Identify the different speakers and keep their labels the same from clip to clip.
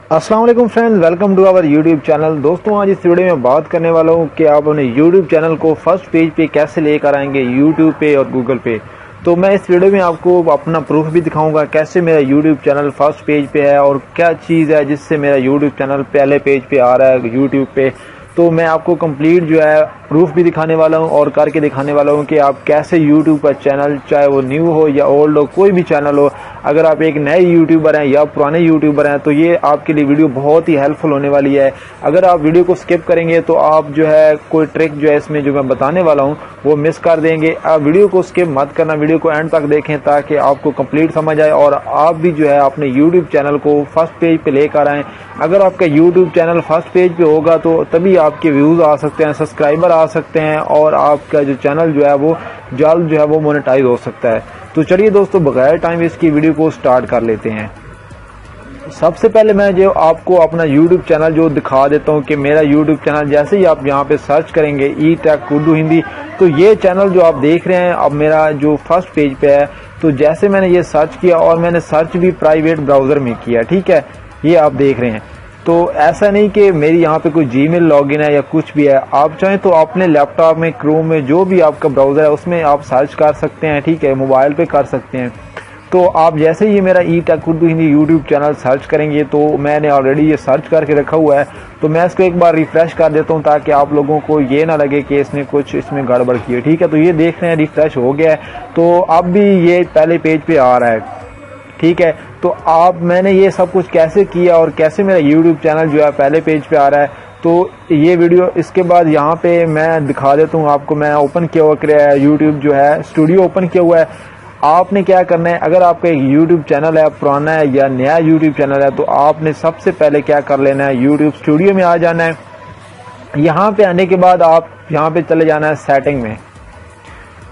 Speaker 1: अस्सलाम वालेकुम friends, welcome to our YouTube channel. दोस्तों, आज इस वीडियो में बात करने वाला हूँ कि आप अपने यूट्यूब चैनल को फर्स्ट पेज पे कैसे लेकर आएंगे यूट्यूब पे और गूगल पे। तो मैं इस वीडियो में आपको अपना प्रूफ भी दिखाऊंगा कैसे मेरा यूट्यूब चैनल फर्स्ट पेज पे है और क्या चीज़ है जिससे मेरा यूट्यूब चैनल पहले पेज पे आ रहा है यूट्यूब पे। तो मैं आपको कंप्लीट जो है प्रूफ भी दिखाने वाला हूँ और करके दिखाने वाला हूँ कि आप कैसे यूट्यूब का चैनल, चाहे वो न्यू हो या ओल्ड हो, कोई भी चैनल हो, अगर आप एक नए यूट्यूबर हैं या पुराने यूट्यूबर हैं तो ये आपके लिए वीडियो बहुत ही हेल्पफुल होने वाली है। अगर आप वीडियो को स्किप करेंगे तो आप जो है कोई ट्रिक जो है इसमें जो मैं बताने वाला हूँ वो मिस कर देंगे। आप वीडियो को स्किप मत करना, वीडियो को एंड तक देखें ताकि आपको कंप्लीट समझ आए और आप भी जो है अपने यूट्यूब चैनल को फर्स्ट पेज पे लेकर आएँ। अगर आपका यूट्यूब चैनल फर्स्ट पेज पे होगा तो तभी आपके व्यूज आ सकते हैं, सब्सक्राइबर आ सकते हैं और आपका जो चैनल जो है वो जल्द जो है वो मोनेटाइज हो सकता है। तो चलिए दोस्तों, बगैर टाइम इसकी वीडियो को स्टार्ट कर लेते हैं। सबसे पहले मैं जो आपको अपना YouTube चैनल जो दिखा देता हूँ कि मेरा YouTube चैनल, जैसे ही आप यहाँ पे सर्च करेंगे ई टेक उर्दू हिंदी, तो ये चैनल जो आप देख रहे हैं अब मेरा जो फर्स्ट पेज पे है। तो जैसे मैंने ये सर्च किया और मैंने सर्च भी प्राइवेट ब्राउजर में किया, ठीक है, ये आप देख रहे हैं। तो ऐसा नहीं कि मेरी यहाँ पे कोई जीमेल लॉगिन है या कुछ भी है। आप चाहें तो अपने लैपटॉप में, क्रोम में, जो भी आपका ब्राउजर है उसमें आप सर्च कर सकते हैं, ठीक है, मोबाइल पे कर सकते हैं। तो आप जैसे ही मेरा E tech Urdu Hindi YouTube channel search करेंगे तो मैंने ऑलरेडी ये सर्च करके रखा हुआ है। तो मैं इसको एक बार रिफ्रेश कर देता हूँ ताकि आप लोगों को ये ना लगे कि इसने कुछ इसमें गड़बड़ की है, ठीक है। तो ये देख रहे हैं रिफ्रेश हो गया है, तो अब भी ये पहले पेज पे आ रहा है, ठीक है। तो आप मैंने ये सब कुछ कैसे किया और कैसे मेरा यूट्यूब चैनल जो है पहले पेज पे आ रहा है, तो ये वीडियो इसके बाद यहाँ पे मैं दिखा देता हूँ आपको। मैं ओपन किया हुआ यूट्यूब जो है स्टूडियो ओपन किया हुआ है। आपने क्या करना है, अगर आपका एक यूट्यूब चैनल है, पुराना है या नया यूट्यूब चैनल है, तो आपने सबसे पहले क्या कर लेना है, यूट्यूब स्टूडियो में आ जाना है। यहाँ पे आने के बाद आप यहाँ पे चले जाना है सेटिंग में,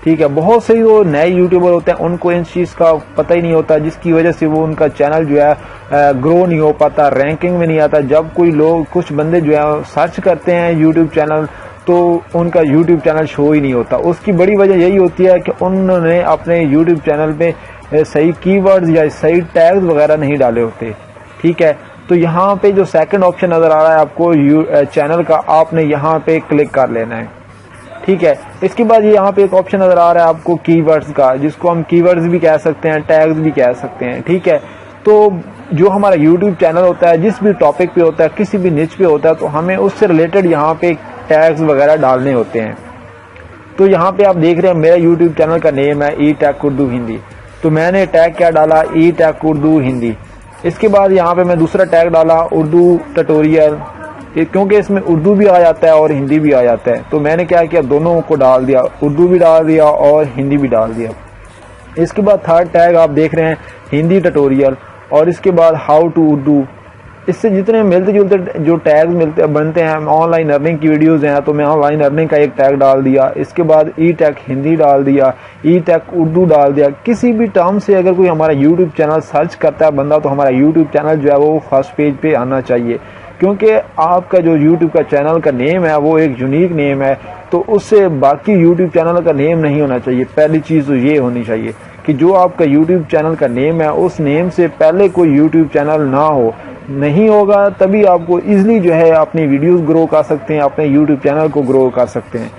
Speaker 1: ठीक है। बहुत से वो नए यूट्यूबर होते हैं, उनको इन चीज़ का पता ही नहीं होता, जिसकी वजह से वो उनका चैनल जो है ग्रो नहीं हो पाता, रैंकिंग में नहीं आता। जब कोई लोग, कुछ बंदे जो है सर्च करते हैं यूट्यूब चैनल तो उनका यूट्यूब चैनल शो ही नहीं होता। उसकी बड़ी वजह यही होती है कि उन्होंने अपने यूट्यूब चैनल पे सही कीवर्ड्स या सही टैग्स वगैरह नहीं डाले होते, ठीक है। तो यहाँ पे जो सेकंड ऑप्शन नज़र आ रहा है आपको चैनल का, आपने यहाँ पे क्लिक कर लेना है, ठीक है। इसके बाद ये यहाँ पे एक ऑप्शन नजर आ रहा है आपको कीवर्ड्स का, जिसको हम कीवर्ड्स भी कह सकते हैं, टैग्स भी कह सकते हैं, ठीक है। तो जो हमारा यूट्यूब चैनल होता है, जिस भी टॉपिक पे होता है, किसी भी निच पे होता है, तो हमें उससे रिलेटेड यहाँ पे टैग्स वगैरह डालने होते हैं। तो यहाँ पे आप देख रहे हैं मेरा यूट्यूब चैनल का नेम है ई टेक उर्दू हिंदी। तो मैंने टैग क्या डाला, ई टेक उर्दू हिंदी। इसके बाद यहाँ पे मैं दूसरा टैग डाला उर्दू ट्यूटोरियल, क्योंकि इसमें उर्दू भी आ जाता है और हिंदी भी आ जाता है। तो मैंने क्या किया, दोनों को डाल दिया, उर्दू भी डाल दिया और हिंदी भी डाल दिया। इसके बाद थर्ड टैग आप देख रहे हैं हिंदी ट्यूटोरियल, और इसके बाद हाउ टू उर्दू। इससे जितने मिलते जुलते जो टैग बनते हैं, ऑनलाइन अर्निंग की वीडियोस हैं, तो मैं ऑनलाइन अर्निंग का एक टैग डाल दिया। इसके बाद ई टेक हिंदी डाल दिया, ई टेक उर्दू डाल दिया। किसी भी टर्म से अगर कोई हमारा यूट्यूब चैनल सर्च करता है बंदा, तो हमारा यूट्यूब चैनल जो है वो फर्स्ट पेज पे आना चाहिए, क्योंकि आपका जो यूट्यूब का चैनल का नेम है वो एक यूनिक नेम है, तो उससे बाकी यूट्यूब चैनल का नेम नहीं होना चाहिए। पहली चीज़ तो ये होनी चाहिए कि जो आपका यूट्यूब चैनल का नेम है उस नेम से पहले कोई यूट्यूब चैनल ना हो। नहीं होगा तभी आपको इजीली जो है अपनी वीडियोस ग्रो कर सकते हैं, अपने यूट्यूब चैनल को ग्रो कर सकते हैं।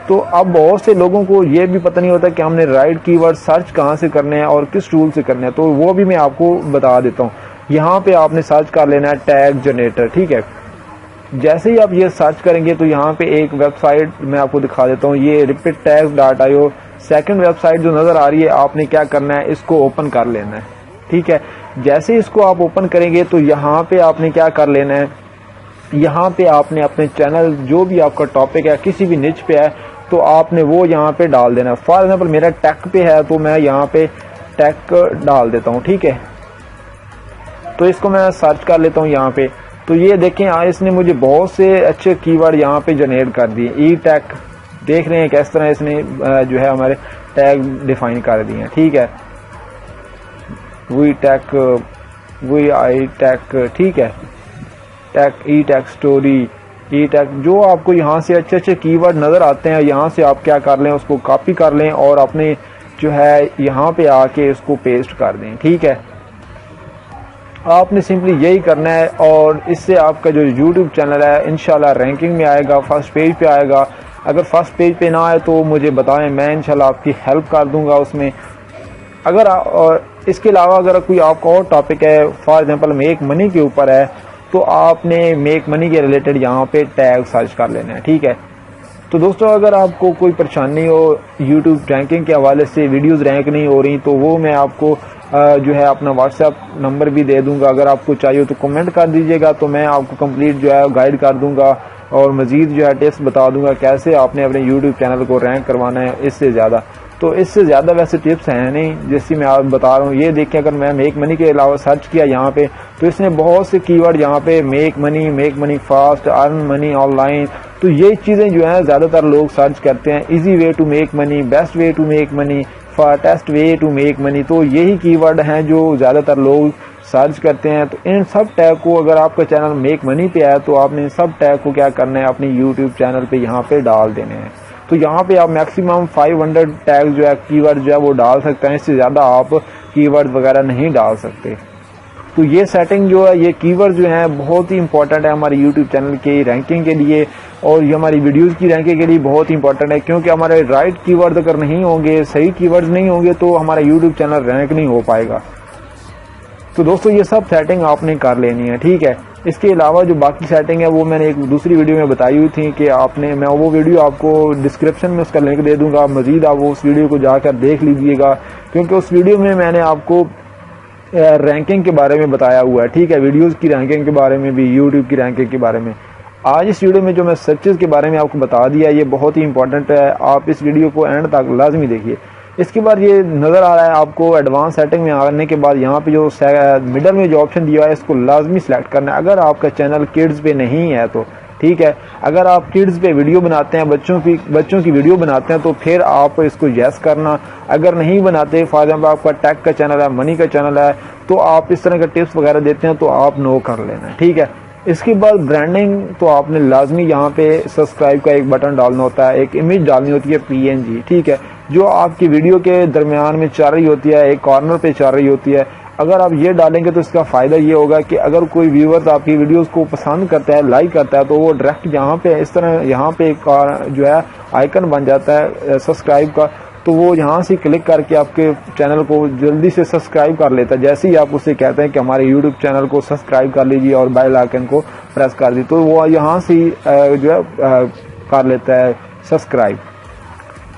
Speaker 1: तो अब बहुत से लोगों को ये भी पता नहीं होता कि हमने राइट कीवर्ड सर्च कहाँ से करने हैं और किस टूल से करने हैं, तो वो भी मैं आपको बता देता हूँ। यहाँ पे आपने सर्च कर लेना है टैग जनरेटर, ठीक है। जैसे ही आप ये सर्च करेंगे तो यहाँ पे एक वेबसाइट मैं आपको दिखा देता हूँ, ये repeattags.io सेकंड वेबसाइट जो नजर आ रही है, आपने क्या करना है, इसको ओपन कर लेना है, ठीक है। जैसे इसको आप ओपन करेंगे तो यहाँ पे आपने क्या कर लेना है, यहाँ पे आपने अपने चैनल, जो भी आपका टॉपिक है, किसी भी निच पे है, तो आपने वो यहाँ पे डाल देना है। फॉर एग्जाम्पल मेरा टेक पे है तो मैं यहाँ पे टेक डाल देता हूँ, ठीक है। तो इसको मैं सर्च कर लेता हूँ यहाँ पे, तो ये देखें इसने मुझे बहुत से अच्छे कीवर्ड यहाँ पे जनरेट कर दिए। ई टेक देख रहे हैं किस तरह इसने जो है हमारे टैग डिफाइन कर दिए हैं, ठीक है। V tech, V I tech, ठीक है, tech, E tech story, E tech, जो आपको यहाँ से अच्छे अच्छे कीवर्ड नजर आते हैं, यहाँ से आप क्या कर लें, उसको कॉपी कर लें और अपने जो है यहाँ पे आके इसको पेस्ट कर दें, ठीक है। आपने सिंपली यही करना है और इससे आपका जो यूट्यूब चैनल है इंशाल्लाह रैंकिंग में आएगा, फर्स्ट पेज पे आएगा। अगर फर्स्ट पेज पे ना आए तो मुझे बताएं, मैं इंशाल्लाह आपकी हेल्प कर दूंगा उसमें। अगर और इसके अलावा अगर कोई आपका और टॉपिक है, फॉर एग्जांपल मेक मनी के ऊपर है, तो आपने मेक मनी के रिलेटेड यहाँ पे टैग सर्च कर लेना है, ठीक है। तो दोस्तों अगर आपको कोई परेशानी हो यूट्यूब रैंकिंग के हवाले से, वीडियोस रैंक नहीं हो रही, तो वो मैं आपको जो है अपना व्हाट्सएप नंबर भी दे दूंगा। अगर आपको चाहिए तो कमेंट कर दीजिएगा, तो मैं आपको कंप्लीट जो है गाइड कर दूंगा और मजीद जो है टिप्स बता दूंगा कैसे आपने अपने यूट्यूब चैनल को रैंक करवाना है इससे ज़्यादा। तो इससे ज़्यादा वैसे टिप्स हैं नहीं, जैसे मैं आप बता रहा हूँ। ये देखिए, अगर मैं मेक मनी के अलावा सर्च किया यहाँ पे, तो इसने बहुत से कीवर्ड यहाँ पे make money fast, earn money online, तो ये चीज़ें जो है ज़्यादातर लोग सर्च करते हैं। Easy way to make money, best way to make money, fastest way to make money, तो यही कीवर्ड हैं जो ज़्यादातर लोग सर्च करते हैं। तो इन सब टैग को, अगर आपका चैनल मेक मनी पे है तो आपने इन सब टैग को क्या करना है, अपनी यूट्यूब चैनल पे यहाँ पे डाल देने हैं। तो यहाँ पे आप मैक्सिमम 500 टैग जो है, कीवर्ड जो है वो डाल सकते हैं, इससे ज़्यादा आप कीवर्ड वगैरह नहीं डाल सकते। तो ये सेटिंग जो है, ये कीवर्ड जो है बहुत ही इंपॉर्टेंट है हमारे यूट्यूब चैनल की रैंकिंग के लिए, और ये हमारी वीडियोस की रैंकिंग के लिए बहुत ही इंपॉर्टेंट है, क्योंकि हमारे राइट कीवर्ड अगर नहीं होंगे, सही कीवर्ड्स नहीं होंगे, तो हमारा यूट्यूब चैनल रैंक नहीं हो पाएगा। तो दोस्तों ये सब सेटिंग आपने कर लेनी है, ठीक है। इसके अलावा जो बाकी सेटिंग है वो मैंने एक दूसरी वीडियो में बताई हुई थी कि आपने, मैं वो वीडियो आपको डिस्क्रिप्शन में उसका लिंक दे दूंगा, मजीद आप वो उस वीडियो को जाकर देख लीजिएगा, क्योंकि उस वीडियो में मैंने आपको रैंकिंग के बारे में बताया हुआ है, ठीक है। वीडियोस की रैंकिंग के बारे में भी, यूट्यूब की रैंकिंग के बारे में। आज इस वीडियो में जो मैं सर्चेज के बारे में आपको बता दिया, ये बहुत ही इंपॉर्टेंट है, आप इस वीडियो को एंड तक लाजमी देखिए। इसके बाद ये नज़र आ रहा है आपको एडवांस सेटिंग में आने के बाद यहाँ पे जो मिडल में जो ऑप्शन दिया है, इसको लाजमी सेलेक्ट करना है। अगर आपका चैनल किड्स पे नहीं है तो ठीक है, अगर आप किड्स पे वीडियो बनाते हैं, बच्चों की वीडियो बनाते हैं, तो फिर आप इसको यस करना। अगर नहीं बनाते, फॉर एग्जाम्पल आपका टेक का चैनल है, मनी का चैनल है, तो आप इस तरह के टिप्स वगैरह देते हैं, तो आप नो कर लेना, ठीक है। इसके बाद ब्रांडिंग, तो आपने लाजमी यहाँ पे सब्सक्राइब का एक बटन डालना होता है, एक इमेज डालनी होती है PNG, ठीक है, जो आपकी वीडियो के दरमियान में चल रही होती है, एक कॉर्नर पे चल रही होती है। अगर आप ये डालेंगे तो इसका फ़ायदा ये होगा कि अगर कोई व्यूअर आपकी वीडियोस को पसंद करता है, लाइक करता है, तो वो डायरेक्ट यहाँ पे इस तरह यहाँ पे एक जो है आइकन बन जाता है सब्सक्राइब का, तो वो यहाँ से क्लिक करके आपके चैनल को जल्दी से सब्सक्राइब कर लेता है। जैसे ही आप उससे कहते हैं कि हमारे यूट्यूब चैनल को सब्सक्राइब कर लीजिए और बेल आइकन को प्रेस कर दीजिए, तो वो यहाँ से जो है कर लेता है सब्सक्राइब।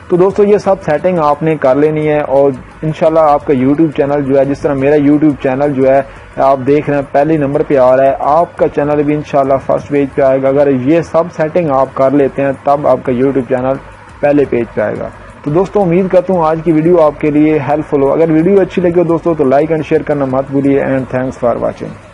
Speaker 1: तो दोस्तों ये सब सेटिंग आपने कर लेनी है, और इंशाल्लाह आपका यूट्यूब चैनल जो है, जिस तरह मेरा यूट्यूब चैनल जो है आप देख रहे हैं पहले नंबर पे आ रहा है, आपका चैनल भी इंशाल्लाह फर्स्ट पेज पे आएगा। अगर ये सब सेटिंग आप कर लेते हैं तब आपका यूट्यूब चैनल पहले पेज पे आएगा। तो दोस्तों उम्मीद करता हूँ आज की वीडियो आपके लिए हेल्पफुल हो। अगर वीडियो अच्छी लगी हो दोस्तों तो लाइक एंड शेयर करना मत भूलिए, एंड थैंक्स फॉर वॉचिंग।